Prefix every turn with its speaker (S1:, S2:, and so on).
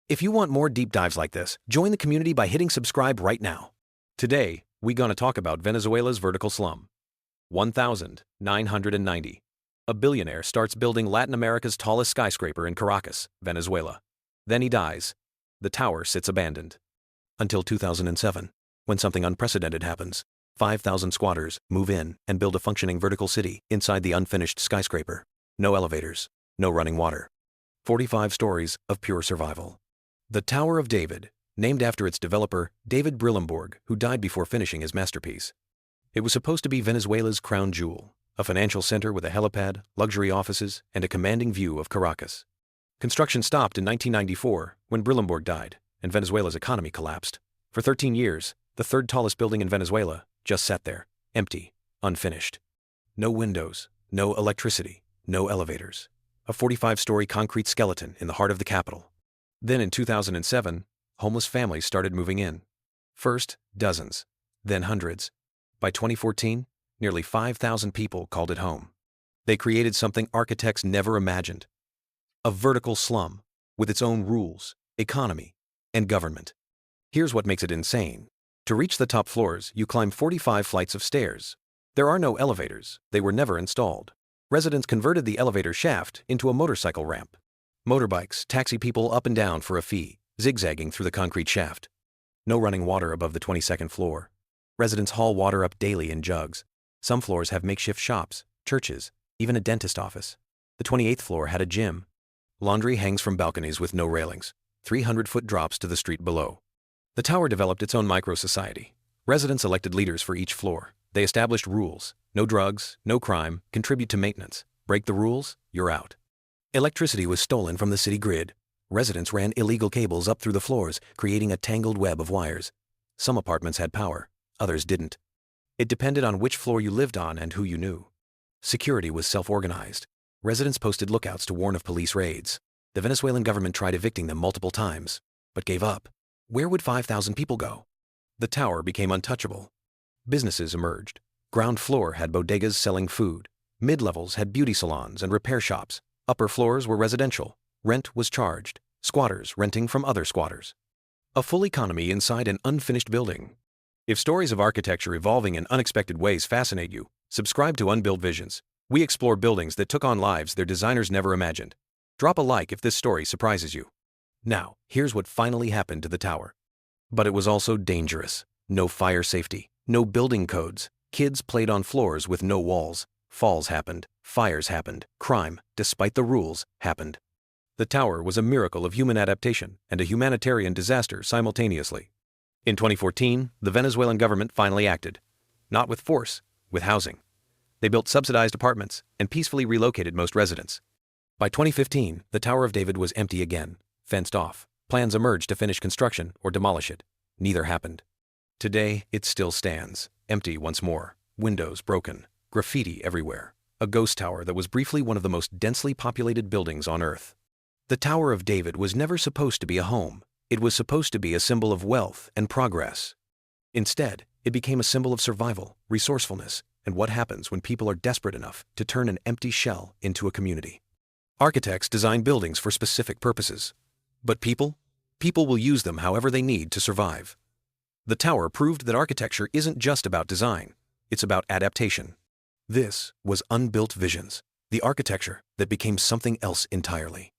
S1: If you want more deep dives like this, join the community by hitting subscribe right now. Today, we're gonna talk about Venezuela's vertical slum. 1990. A billionaire starts building Latin America's tallest skyscraper in Caracas, Venezuela. Then he dies. The tower sits abandoned. Until 2007, when something unprecedented happens. 5,000 squatters move in and build a functioning vertical city inside the unfinished skyscraper. No elevators, no running water. 45 stories of pure survival. The Tower of David, named after its developer, David Brillembourg, who died before finishing his masterpiece. It was supposed to be Venezuela's crown jewel, a financial center with a helipad, luxury offices, and a commanding view of Caracas. Construction stopped in 1994 when Brillembourg died, and Venezuela's economy collapsed. For 13 years, the third tallest building in Venezuela just sat there, empty, unfinished. No windows, no electricity, no elevators. A 45-story concrete skeleton in the heart of the capital. Then in 2007, homeless families started moving in. First, dozens, then hundreds. By 2014, nearly 5,000 people called it home. They created something architects never imagined. A vertical slum, with its own rules, economy, and government. Here's what makes it insane. To reach the top floors, you climb 45 flights of stairs. There are no elevators, they were never installed. Residents converted the elevator shaft into a motorcycle ramp. Motorbikes taxi people up and down for a fee, zigzagging through the concrete shaft. No running water above the 22nd floor. Residents haul water up daily in jugs. Some floors have makeshift shops, churches, even a dentist office. The 28th floor had a gym. Laundry hangs from balconies with no railings. 300-foot drops to the street below. The tower developed its own micro-society. Residents elected leaders for each floor. They established rules. No drugs, no crime, contribute to maintenance. Break the rules, you're out. Electricity was stolen from the city grid. Residents ran illegal cables up through the floors, creating a tangled web of wires. Some apartments had power, others didn't. It depended on which floor you lived on and who you knew. Security was self-organized. Residents posted lookouts to warn of police raids. The Venezuelan government tried evicting them multiple times, but gave up. Where would 5,000 people go? The tower became untouchable. Businesses emerged. Ground floor had bodegas selling food. Mid-levels had beauty salons and repair shops. Upper floors were residential. Rent was charged. Squatters renting from other squatters. A full economy inside an unfinished building. If stories of architecture evolving in unexpected ways fascinate you, subscribe to Unbuilt Visions. We explore buildings that took on lives their designers never imagined. Drop a like if this story surprises you. Now, here's what finally happened to the tower. But it was also dangerous. No fire safety, no building codes. Kids played on floors with no walls. Falls happened, fires happened, crime, despite the rules, happened. The tower was a miracle of human adaptation and a humanitarian disaster simultaneously. In 2014, the Venezuelan government finally acted. Not with force, with housing. They built subsidized apartments and peacefully relocated most residents. By 2015, the Tower of David was empty again, fenced off. Plans emerged to finish construction or demolish it. Neither happened. Today, it still stands, empty once more, windows broken. Graffiti everywhere. A ghost tower that was briefly one of the most densely populated buildings on Earth. The Tower of David was never supposed to be a home. It was supposed to be a symbol of wealth and progress. Instead, it became a symbol of survival, resourcefulness, and what happens when people are desperate enough to turn an empty shell into a community. Architects design buildings for specific purposes. But people will use them however they need to survive. The tower proved that architecture isn't just about design. It's about adaptation. This was Unbuilt Visions, the architecture that became something else entirely.